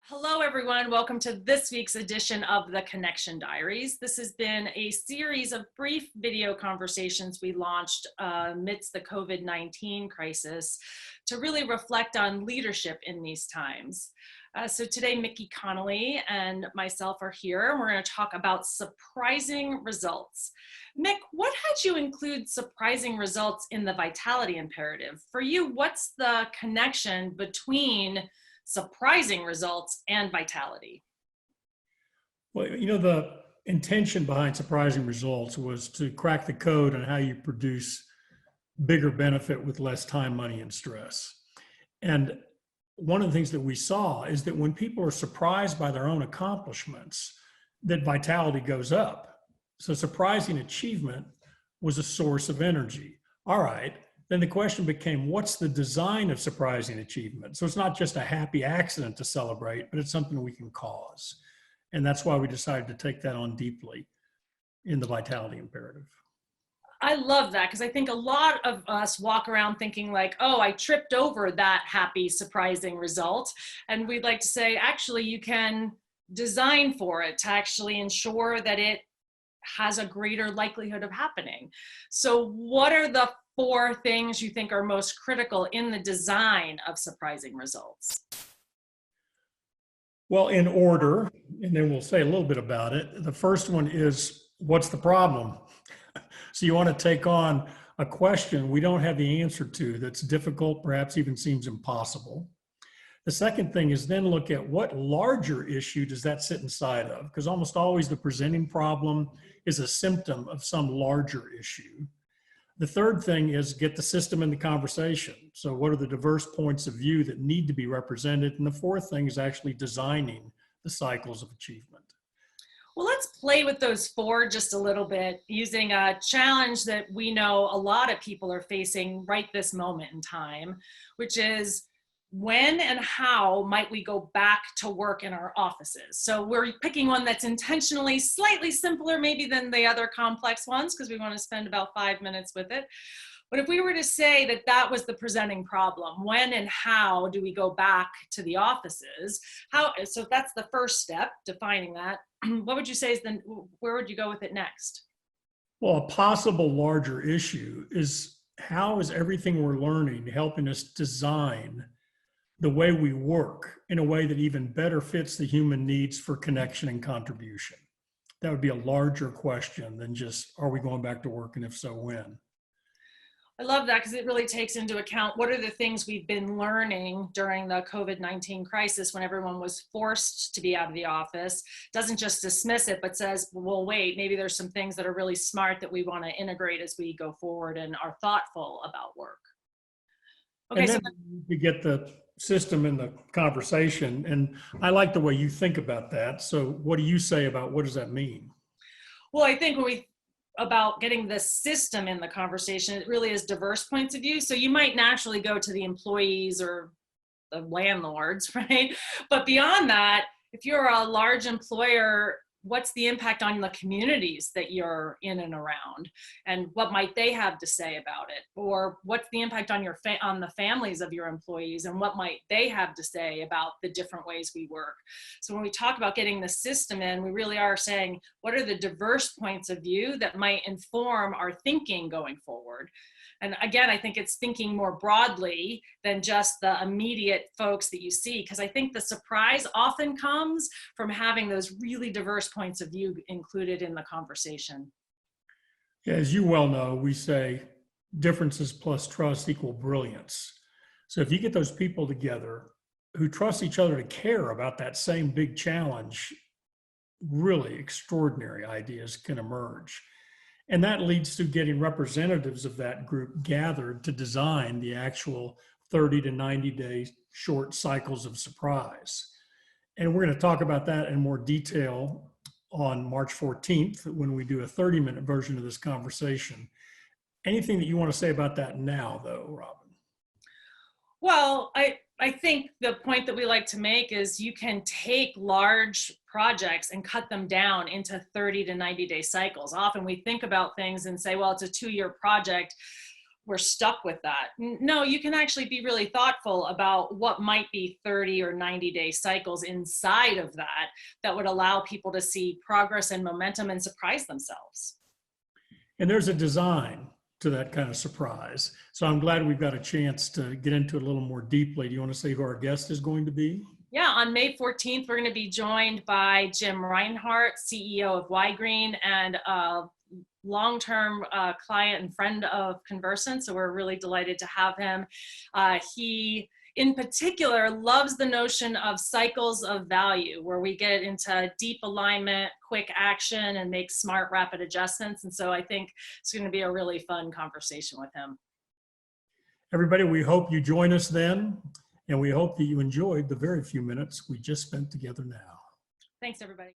Hello, everyone. Welcome to this week's edition of the Connection Diaries. This has been a series of brief video conversations we launched amidst the COVID-19 crisis to really reflect on leadership in these times. So today, Mickey Connolly and myself are here, and we're going to talk about surprising results. Mick, what had you include surprising results in the vitality imperative? For you, what's the connection between surprising results and vitality? Well, the intention behind surprising results was to crack the code on how you produce bigger benefit with less time, money, and stress. And one of the things that we saw is that when people are surprised by their own accomplishments, that vitality goes up. So surprising achievement was a source of energy. All right. Then the question became, what's the design of surprising achievement? So it's not just a happy accident to celebrate, but it's something we can cause. And that's why we decided to take that on deeply in the vitality imperative. I love that, because I think a lot of us walk around thinking like, oh, I tripped over that happy, surprising result. And we'd like to say, actually, you can design for it to actually ensure that it has a greater likelihood of happening. So what are the 4 things you think are most critical in the design of surprising results? Well, in order, and then we'll say a little bit about it. The first one is, what's the problem? So you want to take on a question we don't have the answer to, that's difficult, perhaps even seems impossible. The second thing is then look at what larger issue does that sit inside of? Because almost always the presenting problem is a symptom of some larger issue. The third thing is get the system in the conversation. So what are the diverse points of view that need to be represented? And the fourth thing is actually designing the cycles of achievement. Well, let's play with those 4 just a little bit using a challenge that we know a lot of people are facing right this moment in time, which is, when and how might we go back to work in our offices? So we're picking one that's intentionally slightly simpler maybe than the other complex ones, because we want to spend about 5 minutes with it. But if we were to say that that was the presenting problem, when and how do we go back to the offices? So if that's the first step, defining that, what would you say is then, where would you go with it next? Well, a possible larger issue is, how is everything we're learning helping us design the way we work in a way that even better fits the human needs for connection and contribution? That would be a larger question than just, are we going back to work, and if so, when? I love that, because it really takes into account what are the things we've been learning during the COVID-19 crisis when everyone was forced to be out of the office. Doesn't just dismiss it, but says, well, wait, maybe there's some things that are really smart that we want to integrate as we go forward and are thoughtful about work. Okay, and then to get the system in the conversation. And I like the way you think about that. So what do you say about what does that mean? Well, I think when we about getting the system in the conversation, it really is diverse points of view. So you might naturally go to the employees or the landlords, right? But beyond that, if you're a large employer, what's the impact on the communities that you're in and around, and what might they have to say about it? Or what's the impact on on the families of your employees, and what might they have to say about the different ways we work? So when we talk about getting the system in, we really are saying, what are the diverse points of view that might inform our thinking going forward? And again, I think it's thinking more broadly than just the immediate folks that you see, because I think the surprise often comes from having those really diverse points of view included in the conversation. Yeah, as you well know, we say differences plus trust equal brilliance. So if you get those people together who trust each other to care about that same big challenge, really extraordinary ideas can emerge. And that leads to getting representatives of that group gathered to design the actual 30 to 90 day short cycles of surprise. And we're going to talk about that in more detail on March 14th when we do a 30-minute version of this conversation. Anything that you want to say about that now, though, Robin? Well, I think the point that we like to make is you can take large projects and cut them down into 30 to 90 day cycles. Often we think about things and say, well, it's a 2-year project. we're stuck with that. No, you can actually be really thoughtful about what might be 30 or 90-day cycles inside of that that would allow people to see progress and momentum and surprise themselves. And there's a design to that kind of surprise. So I'm glad we've got a chance to get into it a little more deeply. Do you want to say who our guest is going to be? Yeah, on May 14th, we're going to be joined by Jim Reinhardt, CEO of Y-Green, and long-term client and friend of Conversant. So we're really delighted to have him. He, in particular, loves the notion of cycles of value, where we get into deep alignment, quick action, and make smart, rapid adjustments. And so I think it's going to be a really fun conversation with him. Everybody, we hope you join us then, and we hope that you enjoyed the very few minutes we just spent together now. Thanks, everybody.